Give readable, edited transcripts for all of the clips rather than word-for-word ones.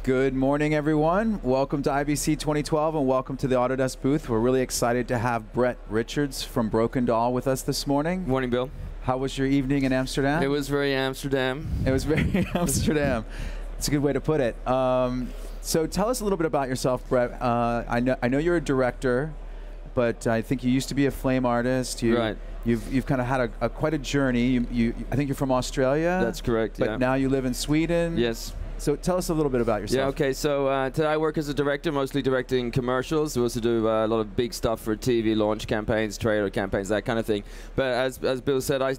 Good morning, everyone. Welcome to IBC 2012 and welcome to the Autodesk booth. We're really excited to have Brett Richards from Brokendoll with us this morning. Morning, Bill. How was your evening in Amsterdam? It was very Amsterdam. It was very Amsterdam. It's a good way to put it. So tell us a little bit about yourself, Brett. I know you're a director, but I think you used to be a flame artist. Right. You've kind of had quite a journey. I think you're from Australia. That's correct. But yeah. now you live in Sweden. Yes. So tell us a little bit about yourself. Yeah, okay, so today I work as a director, mostly directing commercials. We also do a lot of big stuff for TV launch campaigns, trailer campaigns, that kind of thing. But as Bill said, I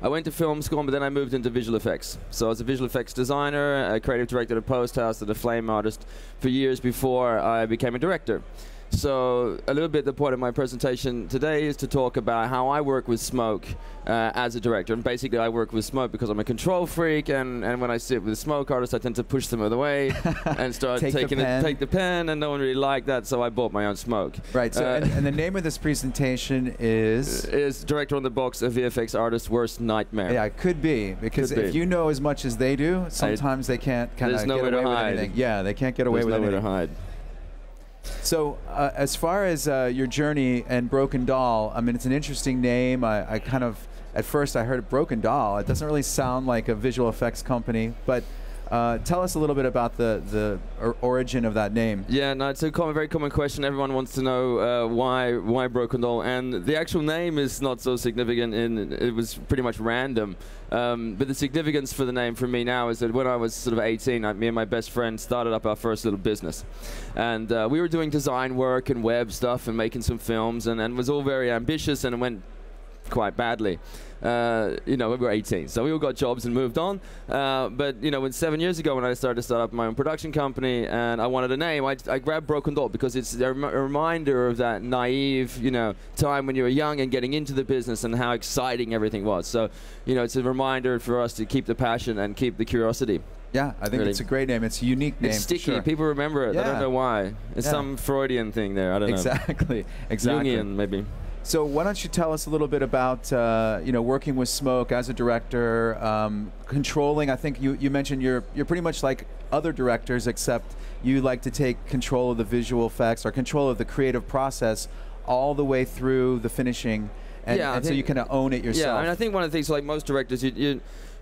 went to film school, but then I moved into visual effects. So I was a visual effects designer, a creative director at a post house, and a flame artist for years before I became a director. So a little bit the point of my presentation today is to talk about how I work with Smoke as a director. And basically I work with Smoke because I'm a control freak, and when I sit with Smoke artists I tend to push them out of the way and start take the pen, and no one really liked that, so I bought my own Smoke. Right, so and the name of this presentation is Director on the Box, a VFX artist's worst nightmare. Yeah, it could be, because if you know as much as they do, sometimes they can't kind of get away with anything. Yeah, they can't get away with anything. There's nowhere to hide. So as far as your journey and Brokendoll, I mean, it's an interesting name. I kind of, at first I heard Brokendoll. It doesn't really sound like a visual effects company, but tell us a little bit about the origin of that name. Yeah, no, it's a very common question. Everyone wants to know why Brokendoll, and the actual name is not so significant. It was pretty much random. But the significance for the name for me now is that when I was sort of 18, me and my best friend started up our first little business. And we were doing design work and web stuff and making some films, and it was all very ambitious, and it went quite badly. You know, we were 18, so we all got jobs and moved on. But you know, 7 years ago when I started to start up my own production company and I wanted a name, I grabbed Brokendoll because it's a reminder of that naive, you know, time when you were young and getting into the business and how exciting everything was. So, you know, it's a reminder for us to keep the passion and keep the curiosity. Yeah, I think it's a great name. It's a unique name. It's sticky. Sure. People remember it. Yeah. I don't know why. It's some Freudian thing there. I don't know. Exactly. Jungian, maybe. So why don't you tell us a little bit about you know, working with Smoke as a director, controlling. I think you mentioned you're pretty much like other directors, except you like to take control of the visual effects or control of the creative process all the way through the finishing, and so you kind of own it yourself. Yeah, I mean, I think one of the things, like most directors,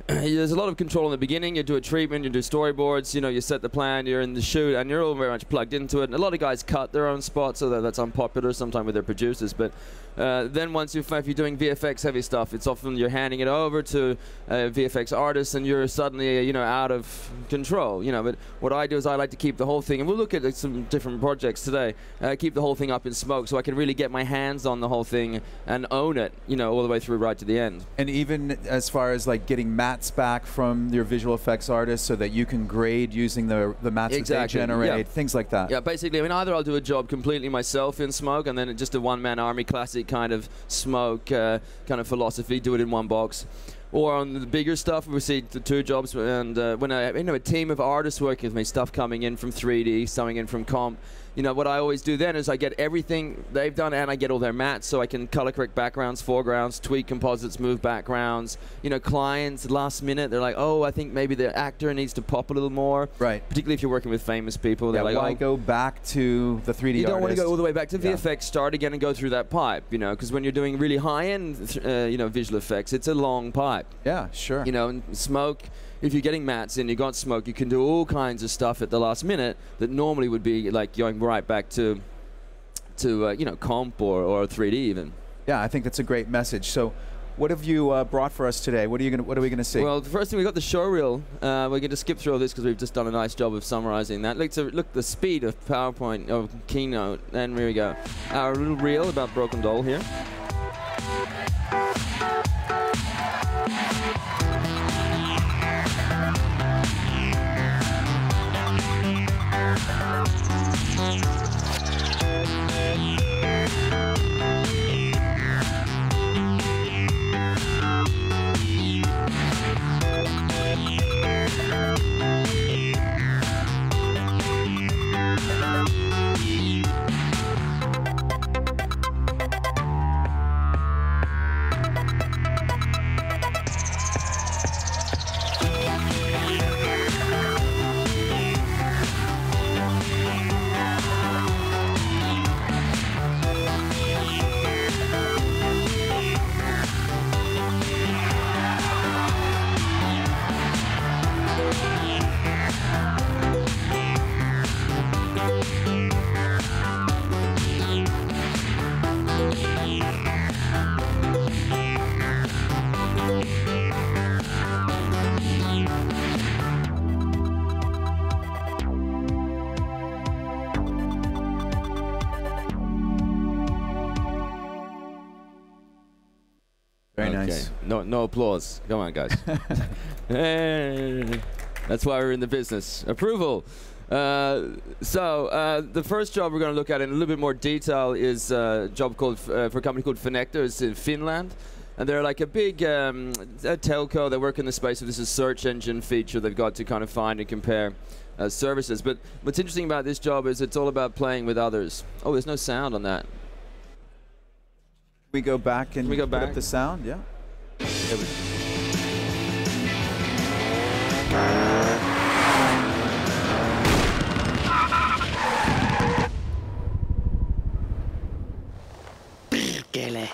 there's a lot of control in the beginning. You do a treatment, you do storyboards, you know, you set the plan, you're in the shoot, and you're all very much plugged into it. And a lot of guys cut their own spots, so that's unpopular sometimes with their producers. But then once if you're doing VFX heavy stuff, it's often you're handing it over to a VFX artist, and you're suddenly, you know, out of control. You know, but what I do is I like to keep the whole thing, and we'll look at some different projects today. Keep the whole thing up in Smoke, so I can really get my hands on the whole thing and own it, you know, all the way through right to the end. And even as far as like getting mats back from your visual effects artists so that you can grade using the mats that they generate, things like that. Yeah, basically, I mean, either I'll do a job completely myself in Smoke, and then just a one-man army classic kind of Smoke kind of philosophy, do it in one box. Or on the bigger stuff, we see the two jobs, and when a team of artists working with me, stuff coming in from 3D, coming in from comp, you know, what I always do then is I get everything they've done, and I get all their mats, so I can color correct backgrounds, foregrounds, tweak composites, move backgrounds. You know, clients last minute, they're like, oh, I think maybe the actor needs to pop a little more. Right. Particularly if you're working with famous people. They're like, why go back to the 3D artist? You don't want to go all the way back to VFX, start again and go through that pipe, you know, because when you're doing really high-end, you know, visual effects, it's a long pipe. Yeah, sure. You know, and Smoke, if you're getting mats in, you got Smoke, you can do all kinds of stuff at the last minute that normally would be like going right back to you know, comp or 3D even. Yeah, I think that's a great message. So, what have you brought for us today? What are we going to see? Well, the first thing, we got the show reel. We're going to skip through all this because we've just done a nice job of summarizing that. Look, the speed of PowerPoint or Keynote, and here we go. Our little reel about Brokendoll here. Very nice. No applause. Come on, guys. Hey, that's why we're in the business. Approval. The first job we're going to look at in a little bit more detail is a job called for a company called Fonecta. It's in Finland. And they're like a big a telco. They work in the space of this is search engine feature they've got to kind of find and compare services. But what's interesting about this job is it's all about playing with others. Oh, there's no sound on that. We go back and we go put back? up the sound, yeah. There we Perkele.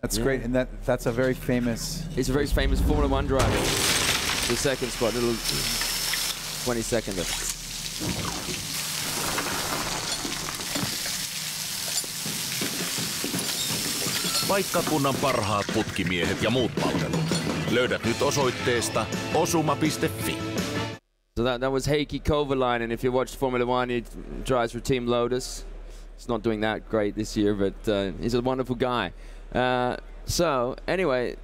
That's great, and that's a very famous... It's a very famous Formula 1 driver. The second spot, little 20-seconder. Paikkakunnan parhaat putkimiehet ja muut palvelut. Löydät nyt osoitteesta osuma.fi. So that was Heikki Kovalainen. If you watched Formula 1, he drives for Team Lotus. He's not doing that great this year, but he's a wonderful guy. So anyway,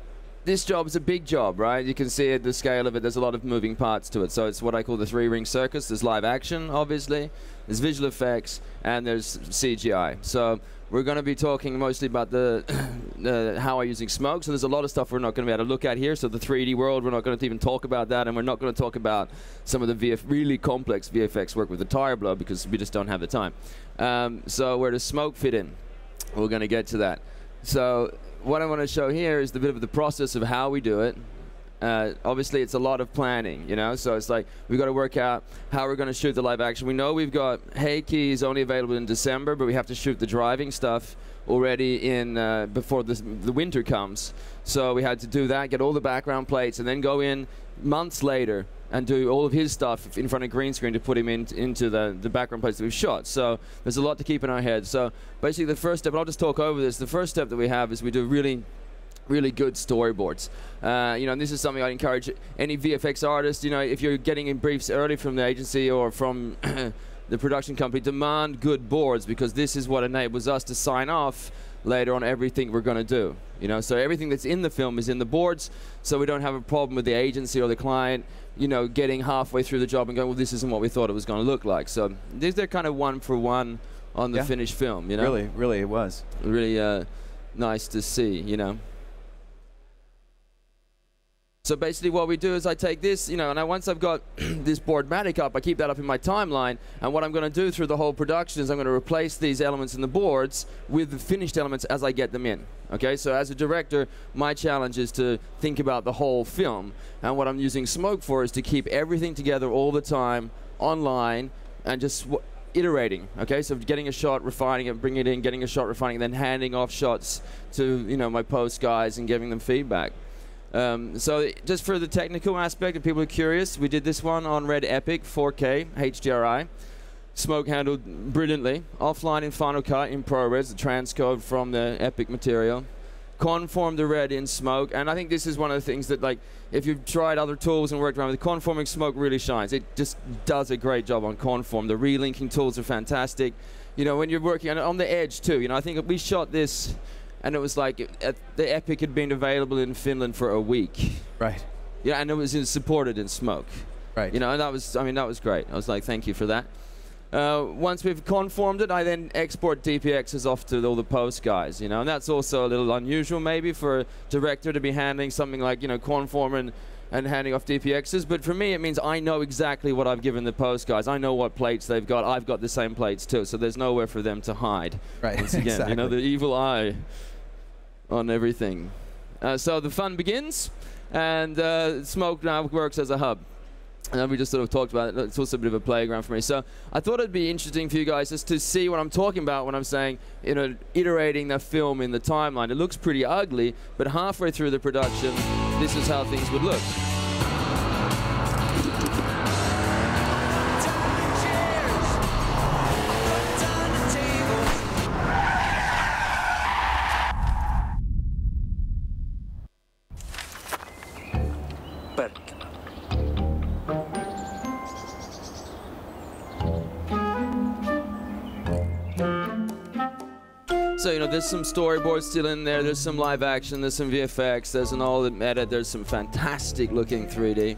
this job is a big job, right? You can see at the scale of it, there's a lot of moving parts to it. So it's what I call the three-ring circus. There's live action, obviously, there's visual effects, and there's CGI. So we're going to be talking mostly about the how I'm using Smoke. So there's a lot of stuff we're not going to be able to look at here. So the 3D world, we're not going to even talk about that, and we're not going to talk about some of the really complex VFX work with the tire blow because we just don't have the time. So where does Smoke fit in? We're going to get to that. So what I want to show here is the bit of the process of how we do it. Obviously, it's a lot of planning, you know, so it's like we've got to work out how we're going to shoot the live action. We know we've got Heikki is only available in December, but we have to shoot the driving stuff already in before the winter comes. So we had to do that, get all the background plates, and then go in months later and do all of his stuff in front of green screen to put him into the background plates that we've shot. So there's a lot to keep in our head. So basically the first step, and I'll just talk over this, the first step that we have is we do really good storyboards. You know, and this is something I'd encourage any VFX artist, you know, if you're getting in briefs early from the agency or from the production company, demand good boards, because this is what enables us to sign off later on everything we're going to do. You know, so everything that's in the film is in the boards, so we don't have a problem with the agency or the client, you know, getting halfway through the job and going, well, this isn't what we thought it was going to look like. So they're kind of one for one on the finished film, you know. Really it was. Really nice to see, you know. So basically what we do is I take this, you know, and once I've got this boardmatic up, I keep that up in my timeline, and what I'm going to do through the whole production is I'm going to replace these elements in the boards with the finished elements as I get them in. Okay, so as a director, my challenge is to think about the whole film, and what I'm using Smoke for is to keep everything together all the time, online, and just iterating. Okay, so getting a shot, refining it, bringing it in, getting a shot, refining it, then handing off shots to, you know, my post guys and giving them feedback. So just for the technical aspect, if people are curious, we did this one on Red Epic 4K HDRI. Smoke handled brilliantly. Offline in Final Cut in ProRes, the transcode from the Epic material. Conformed the red in Smoke, and I think this is one of the things that, like, if you've tried other tools and worked around with conforming, Smoke really shines. It just does a great job on conform. The relinking tools are fantastic. You know, when you're working on the edge too, you know, I think we shot this and it was like the Epic had been available in Finland for a week. Right. Yeah, and it was supported in Smoke. Right. You know, and that was, I mean, that was great. I was like, thank you for that. Once we've conformed it, I then export DPXs off to all the post guys, you know, and that's also a little unusual maybe for a director to be handling something like, you know, conform and handing off DPXs, but for me it means I know exactly what I've given the post guys. I know what plates they've got. I've got the same plates too, so there's nowhere for them to hide. Right, once again, exactly. You know, the evil eye on everything. So the fun begins, and Smoke now works as a hub. And we just sort of talked about it. It's also a bit of a playground for me. So I thought it'd be interesting for you guys just to see what I'm talking about when I'm saying, you know, iterating the film in the timeline. It looks pretty ugly, but halfway through the production, this is how things would look. So, you know, there's some storyboards still in there, there's some live action, there's some VFX, there's an old edit, there's some fantastic looking 3D.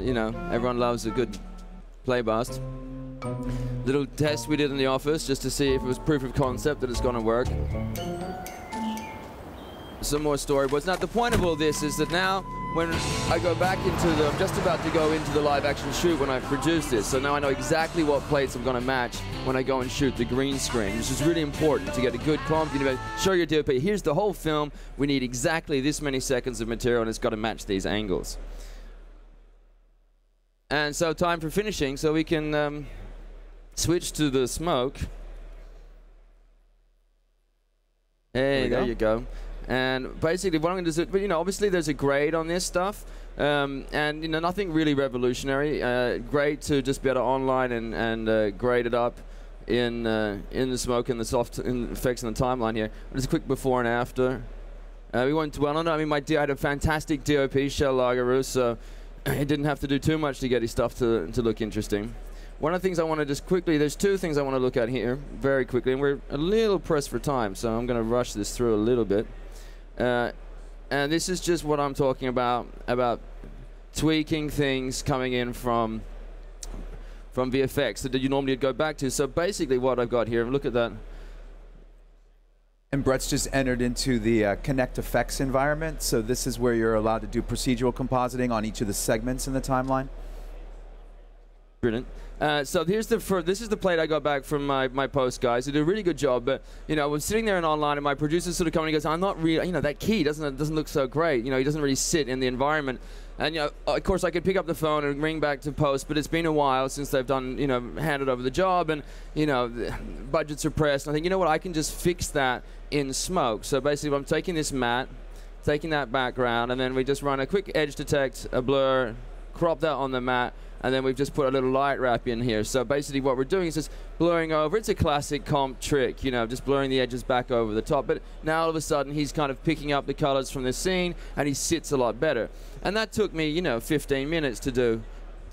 You know, everyone loves a good playbust. Little test we did in the office just to see if it was proof of concept that it's going to work. Some more storyboards. Now, the point of all this is that now, when I go back into the, I'm just about to go into the live action shoot when I produce this, so now I know exactly what plates I'm going to match when I go and shoot the green screen, which is really important to get a good comp. You know, show your DOP, here's the whole film, we need exactly this many seconds of material and it's got to match these angles. And so time for finishing, so we can switch to the smoke. Hey, there you go. And basically what I'm going to do, but you know, obviously there's a grade on this stuff, and you know, nothing really revolutionary. Great to just be able to online and grade it up in the smoke and the soft effects in the timeline here. Just a quick before and after. We won't dwell on it. I mean, I had a fantastic DOP, Shell Lagerus, so he didn't have to do too much to get his stuff to look interesting. One of the things I want to just quickly, there's two things I want to look at here very quickly, and we're a little pressed for time, so I'm going to rush this through a little bit. And this is just what I'm talking about tweaking things coming in from VFX that you normally would go back to. So basically what I've got here, look at that. And Brett's just entered into the Connect Effects environment, so this is where you're allowed to do procedural compositing on each of the segments in the timeline. Brilliant. So here's this is the plate I got back from my post guys. They did a really good job, but you know, I was sitting there and online, and my producer sort of come and he goes, "I'm not really, you know, that key doesn't look so great. You know, he doesn't really sit in the environment." And you know, of course, I could pick up the phone and ring back to post, but it's been a while since they've done, you know, handed over the job, and you know, budgets are pressed. And I think, you know what, I can just fix that in Smoke. So basically, I'm taking this matte, taking that background, and then we just run a quick edge detect, a blur, crop that on the matte. And then we've just put a little light wrap in here. So basically what we're doing is just blurring over. It's a classic comp trick, you know, just blurring the edges back over the top. But now all of a sudden he's kind of picking up the colors from the scene and he sits a lot better. And that took me, you know, 15 minutes to do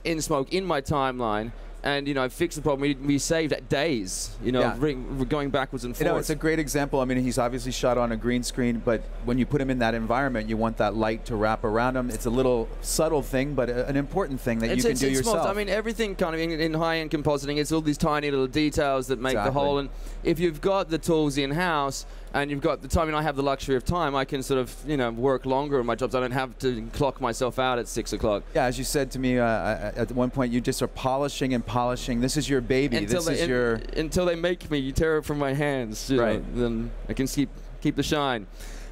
in Smoke, in my timeline. And, you know, I fixed the problem. We saved days, you know, Yeah. going backwards and forth. You know, it's a great example. I mean, he's obviously shot on a green screen, but when you put him in that environment, you want that light to wrap around him. It's a little subtle thing, but an important thing that you can do yourself. Small. I mean, everything kind of in high-end compositing, it's all these tiny little details that make the whole. And if you've got the tools in-house, and you've got the time, and I have the luxury of time, I can sort of, you know, work longer on my jobs. I don't have to clock myself out at 6 o'clock. Yeah, as you said to me at one point, you just are polishing and polishing. This is your baby. Until they make me, you tear it from my hands. Right. Then I can keep the shine.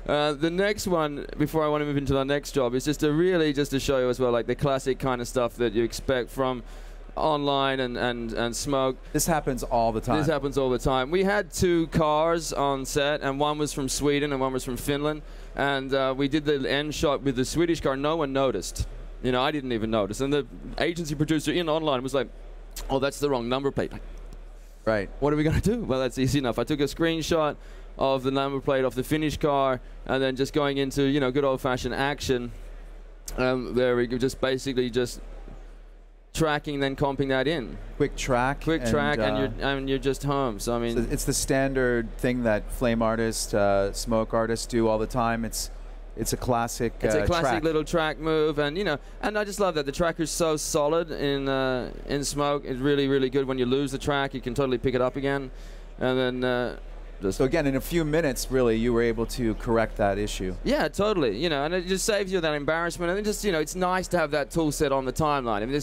The next one, before I want to move into the next job, is just to show you as well, like the classic kind of stuff that you expect from online and Smoke. This happens all the time. This happens all the time. We had 2 cars on set, and one was from Sweden and one was from Finland. And we did the end shot with the Swedish car. No one noticed. You know, I didn't even notice. And the agency producer in online was like, "Oh, that's the wrong number plate." Right. What are we going to do? Well, that's easy enough. I took a screenshot of the number plate off the Finnish car, and then just going into, you know, good old-fashioned action. There we go. Just basically just tracking, then comping that in. Quick track, and you're just home. So I mean, so it's the standard thing that flame artists, smoke artists do all the time. It's a classic. It's a classic track. little track move, and you know, and I just love that the track is so solid in Smoke. It's really, really good. When you lose the track, you can totally pick it up again, and then. So again, in a few minutes, really, you were able to correct that issue. Yeah, totally. You know, and it just saves you that embarrassment. And just, you know, it's nice to have that tool set on the timeline. I mean,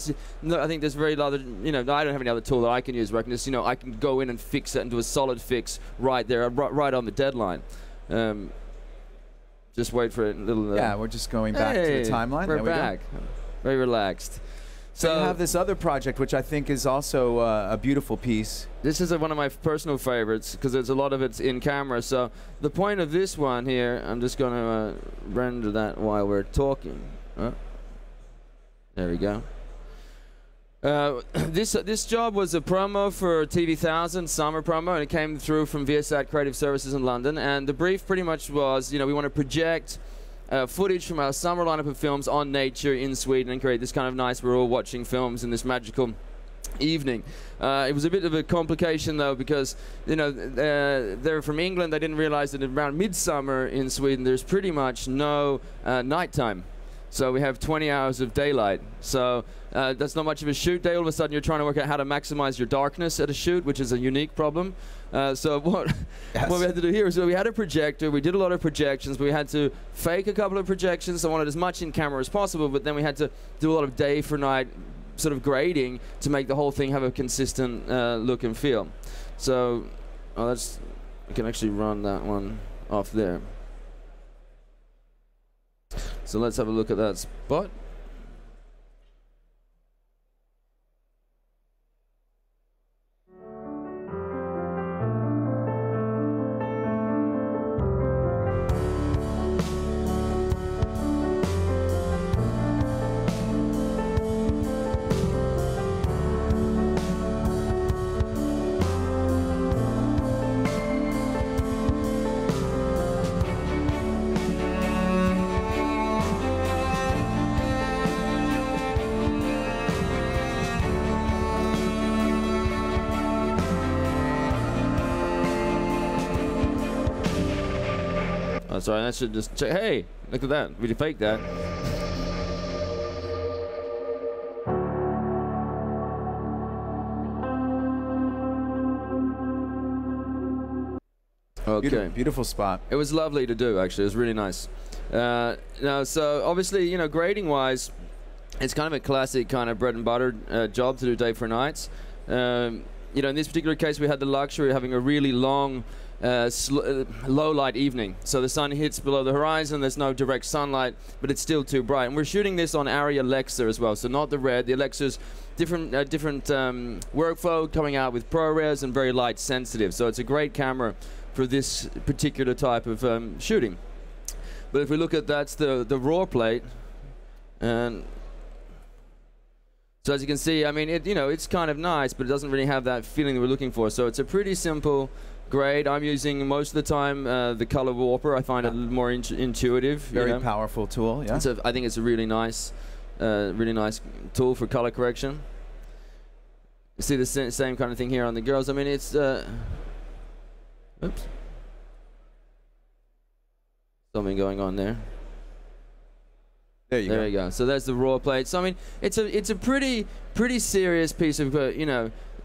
I think there's very other, you know, I don't have any other tool that I can use where I can just, you know, I can go in and fix it and do a solid fix right there, right on the deadline. So Just wait for it. A little. Yeah, we're just going back to the timeline. We're there we back. Go. Very relaxed. So you have this other project, which I think is also a beautiful piece. This is one of my personal favorites because there's a lot of it's in camera. So the point of this one here, I'm just going to render that while we're talking. There we go. This job was a promo for TV1000 summer promo, and it came through from Viasat Creative Services in London. And the brief pretty much was, we want to project footage from our summer lineup of films on nature in Sweden and create this kind of nice, we're all watching films in this magical evening. It was a bit of a complication though, because they're from England. They didn't realize that around midsummer in Sweden there's pretty much no nighttime. So we have 20 hours of daylight. So that's not much of a shoot day. All of a sudden you're trying to work out how to maximize your darkness at a shoot, which is a unique problem. So what we had to do here is we had a projector. We did a lot of projections, but we had to fake a couple of projections. I wanted as much in camera as possible, but then we had to do a lot of day for night sort of grading to make the whole thing have a consistent look and feel. So I can actually run that one off there. So let's have a look at that spot. Sorry, that should just check. Hey, look at that. We faked that. Okay. Beautiful spot. It was lovely to do, actually. It was really nice. Now, so obviously, grading-wise, it's kind of a classic kind of bread and butter job to do day for nights. In this particular case, we had the luxury of having a really long low light evening, so the sun hits below the horizon. There's no direct sunlight, but it's still too bright. And we're shooting this on Arri Alexa as well, so not the red. The Alexa's different workflow, coming out with ProRes and very light sensitive. So it's a great camera for this particular type of shooting. But if we look at that's the raw plate, and so as you can see, I mean, it's kind of nice, but it doesn't really have that feeling that we're looking for. So it's a pretty simple grade. I'm using most of the time the color warper. I find it a little more intuitive. Very powerful tool. Yeah. So I think it's a really nice tool for color correction. You see the same kind of thing here on the girls. I mean, it's oops, something going on there. There you go. So there's the raw plate. So I mean, it's a pretty serious piece of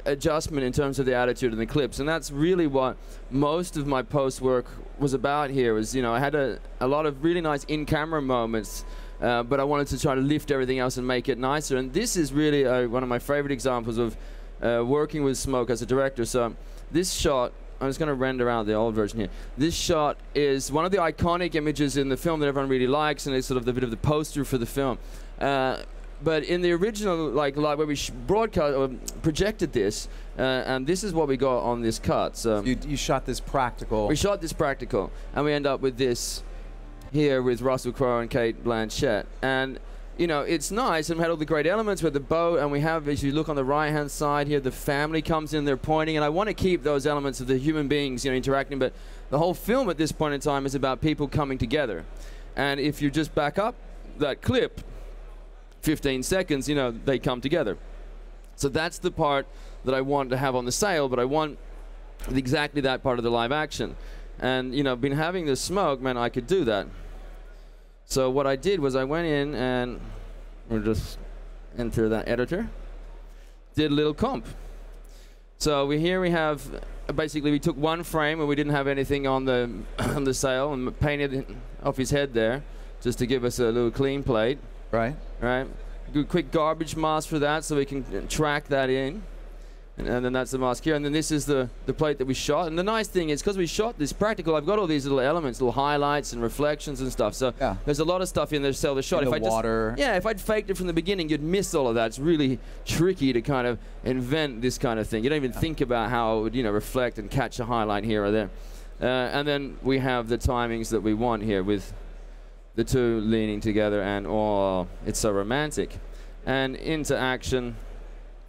adjustment in terms of the attitude and the clips, and that's really what most of my post work was about here. Was I had a lot of really nice in-camera moments, but I wanted to try to lift everything else and make it nicer. And this is really one of my favorite examples of working with Smoke as a director. So this shot, I'm just going to render out the old version here. This shot is one of the iconic images in the film that everyone really likes, and it's sort of the bit of the poster for the film. But in the original, like where we broadcast or projected this, and this is what we got on this cut. So you shot this practical. We shot this practical, and we end up with this here with Russell Crowe and Cate Blanchett. And it's nice, and we had all the great elements with the boat, and we have, as you look on the right-hand side here, the family comes in, they're pointing, and I want to keep those elements of the human beings, interacting. But the whole film at this point in time is about people coming together. And if you just back up that clip 15 seconds, they come together. So that's the part that I want to have on the sail, but I want exactly that part of the live action. And, been having this Smoke, man, I could do that. So what I did was I went in and we'll just enter that editor, did a little comp. So here we have, basically we took one frame and we didn't have anything on the on the sail, and painted off his head there just to give us a little clean plate. Right. Do a quick garbage mask for that so we can track that in. And then that's the mask here. And then this is the plate that we shot. And the nice thing is, because we shot this practical, I've got all these little elements, little highlights and reflections and stuff. So there's a lot of stuff in there to sell the shot. If I'd faked it from the beginning, you'd miss all of that. It's really tricky to kind of invent this kind of thing. You don't even think about how it would, reflect and catch a highlight here or there. And then we have the timings that we want here with the two leaning together, and oh, it's so romantic. And into action.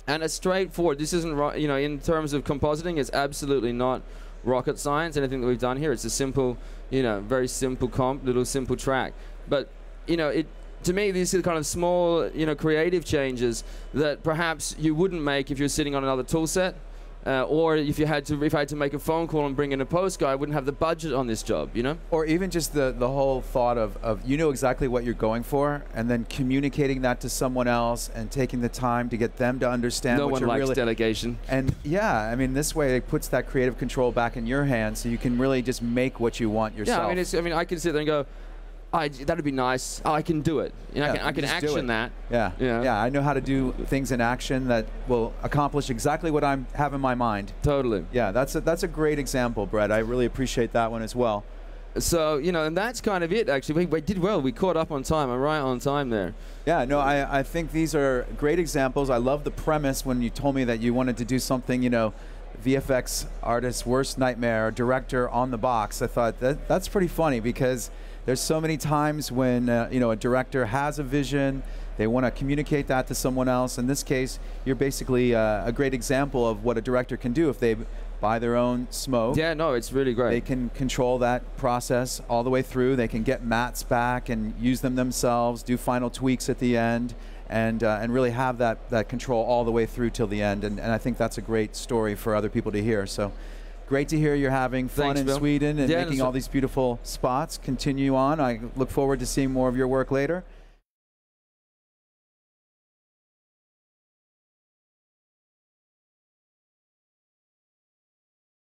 And it's straightforward. This isn't, in terms of compositing, it's absolutely not rocket science, anything that we've done here. It's a simple, very simple little simple track. But, to me, these are kind of small, creative changes that perhaps you wouldn't make if you're sitting on another tool set. Or if I had to make a phone call and bring in a post guy, I wouldn't have the budget on this job, Or even just the whole thought of you know exactly what you're going for, and then communicating that to someone else and taking the time to get them to understand what you're really... No one likes delegation. And yeah, I mean, this way it puts that creative control back in your hands, so you can really just make what you want yourself. Yeah, I mean, I can sit there and go, that'd be nice. Oh, I can do it. I can action that. Yeah, I know how to do things in action that will accomplish exactly what I have in my mind. Totally. Yeah, that's a great example, Brett. I really appreciate that one as well. So, and that's kind of it, actually. We did well. We caught up on time. I'm right on time there. Yeah, no, I think these are great examples. I love the premise when you told me that you wanted to do something, VFX artist's worst nightmare, director on the box. I thought that's pretty funny, because there's so many times when a director has a vision, they want to communicate that to someone else. In this case, you're basically a great example of what a director can do if they buy their own smoke. Yeah, no, it's really great. They can control that process all the way through. They can get mats back and use them themselves, do final tweaks at the end, and really have that control all the way through till the end. And I think that's a great story for other people to hear. So. Great to hear you're having fun in Sweden and making all these beautiful spots. Continue on. I look forward to seeing more of your work later.